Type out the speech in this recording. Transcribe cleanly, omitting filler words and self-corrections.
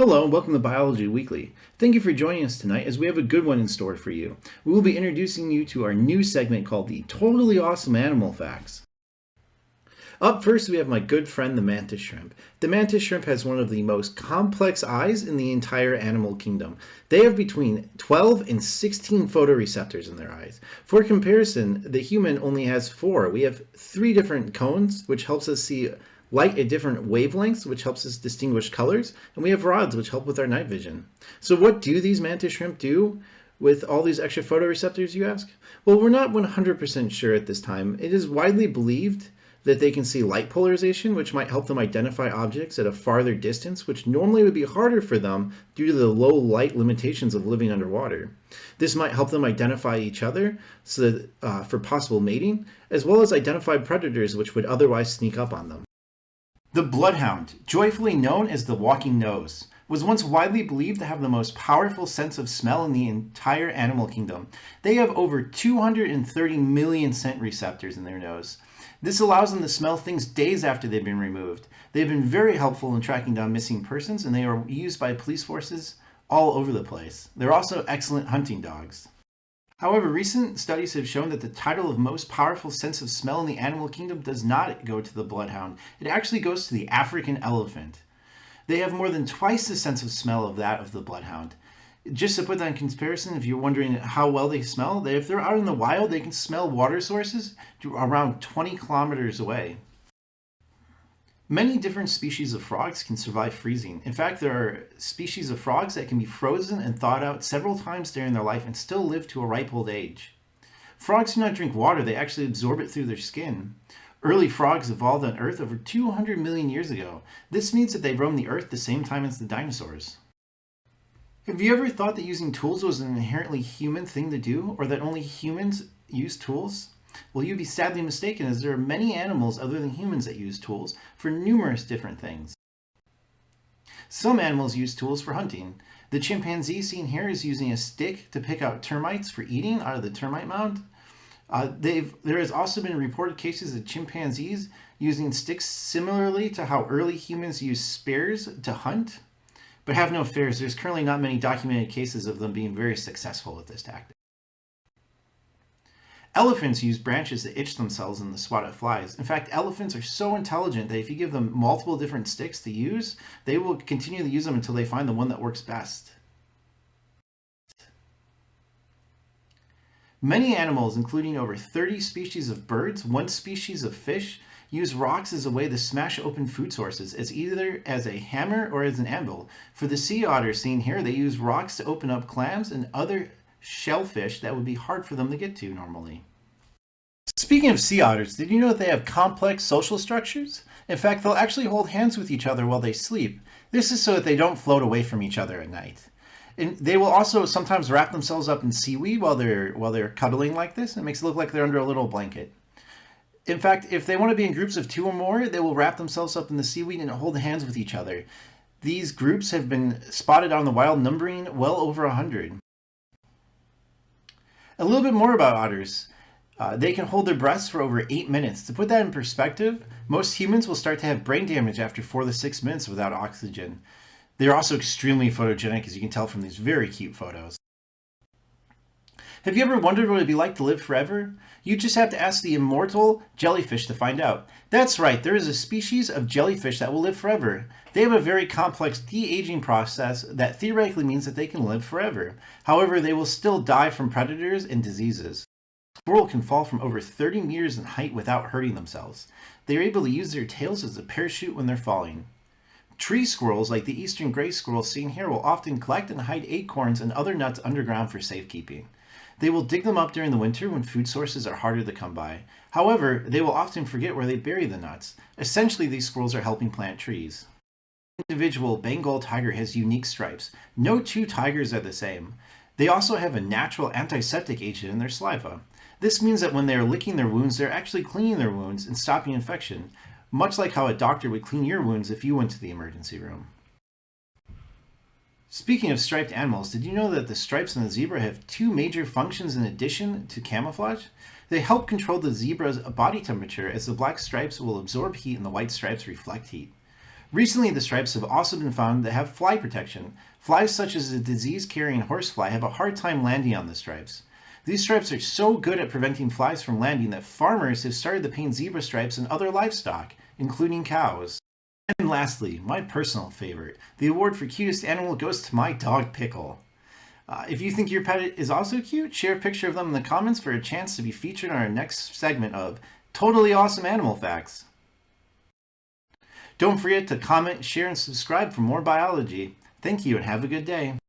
Hello and welcome to Biology Weekly. Thank you for joining us tonight as we have a good one in store for you. We will be introducing you to our new segment called the Totally Awesome Animal Facts. Up first we have my good friend the Mantis Shrimp. The Mantis Shrimp has one of the most complex eyes in the entire animal kingdom. They have between 12 and 16 photoreceptors in their eyes. For comparison, the human only has 4. We have 3 different cones, which helps us see light at different wavelengths, which helps us distinguish colors, and we have rods, which help with our night vision. So what do these mantis shrimp do with all these extra photoreceptors, you ask? Well, we're not 100% sure at this time. It is widely believed that they can see light polarization, which might help them identify objects at a farther distance, which normally would be harder for them due to the low light limitations of living underwater. This might help them identify each other so that, for possible mating, as well as identify predators which would otherwise sneak up on them. The Bloodhound, joyfully known as the walking nose, was once widely believed to have the most powerful sense of smell in the entire animal kingdom. They have over 230 million scent receptors in their nose. This allows them to smell things days after they've been removed. They've been very helpful in tracking down missing persons, and they are used by police forces all over the place. They're also excellent hunting dogs. However, recent studies have shown that the title of most powerful sense of smell in the animal kingdom does not go to the bloodhound. It actually goes to the African elephant. They have more than twice the sense of smell of that of the bloodhound. Just to put that in comparison, if you're wondering how well they smell, if they're out in the wild, they can smell water sources around 20 kilometers away. Many different species of frogs can survive freezing. In fact, there are species of frogs that can be frozen and thawed out several times during their life and still live to a ripe old age. Frogs do not drink water, they actually absorb it through their skin. Early frogs evolved on Earth over 200 million years ago. This means that they roamed the Earth the same time as the dinosaurs. Have you ever thought that using tools was an inherently human thing to do, or that only humans use tools? Well, you'd be sadly mistaken, as there are many animals other than humans that use tools for numerous different things. Some animals use tools for hunting. The chimpanzee seen here is using a stick to pick out termites for eating out of the termite mound. There has also been reported cases of chimpanzees using sticks similarly to how early humans used spears to hunt. But have no fears, there's currently not many documented cases of them being very successful with this tactic. Elephants use branches to itch themselves and to swat at flies. In fact, elephants are so intelligent that if you give them multiple different sticks to use, they will continue to use them until they find the one that works best. Many animals, including over 30 species of birds, 1 species of fish, use rocks as a way to smash open food sources, as either as a hammer or as an anvil. For the sea otters seen here, they use rocks to open up clams and other shellfish that would be hard for them to get to normally. Speaking of sea otters, did you know that they have complex social structures? In fact, they'll actually hold hands with each other while they sleep. This is so that they don't float away from each other at night. And they will also sometimes wrap themselves up in seaweed while they're cuddling like this. It makes it look like they're under a little blanket. In fact, if they want to be in groups of 2 or more, they will wrap themselves up in the seaweed and hold hands with each other. These groups have been spotted out in the wild, numbering well over 100. A little bit more about otters. They can hold their breaths for over 8 minutes. To put that in perspective, most humans will start to have brain damage after 4 to 6 minutes without oxygen. They're also extremely photogenic, as you can tell from these very cute photos. Have you ever wondered what it'd be like to live forever? You just have to ask the Immortal Jellyfish to find out. That's right, there is a species of jellyfish that will live forever. They have a very complex de-aging process that theoretically means that they can live forever. However, they will still die from predators and diseases. A squirrel can fall from over 30 meters in height without hurting themselves. They are able to use their tails as a parachute when they're falling. Tree squirrels, like the eastern gray squirrel seen here, will often collect and hide acorns and other nuts underground for safekeeping. They will dig them up during the winter when food sources are harder to come by. However, they will often forget where they bury the nuts. Essentially, these squirrels are helping plant trees. The individual Bengal tiger has unique stripes. No 2 tigers are the same. They also have a natural antiseptic agent in their saliva. This means that when they are licking their wounds, they're actually cleaning their wounds and stopping infection, much like how a doctor would clean your wounds if you went to the emergency room. Speaking of striped animals, did you know that the stripes on the zebra have 2 major functions in addition to camouflage? They help control the zebra's body temperature, as the black stripes will absorb heat and the white stripes reflect heat. Recently, the stripes have also been found that have fly protection. Flies such as the disease-carrying horsefly have a hard time landing on the stripes. These stripes are so good at preventing flies from landing that farmers have started to paint zebra stripes on other livestock, including cows. And lastly, my personal favorite, the award for cutest animal goes to my dog Pickle. If you think your pet is also cute, share a picture of them in the comments for a chance to be featured on our next segment of Totally Awesome Animal Facts. Don't forget to comment, share, and subscribe for more biology. Thank you and have a good day.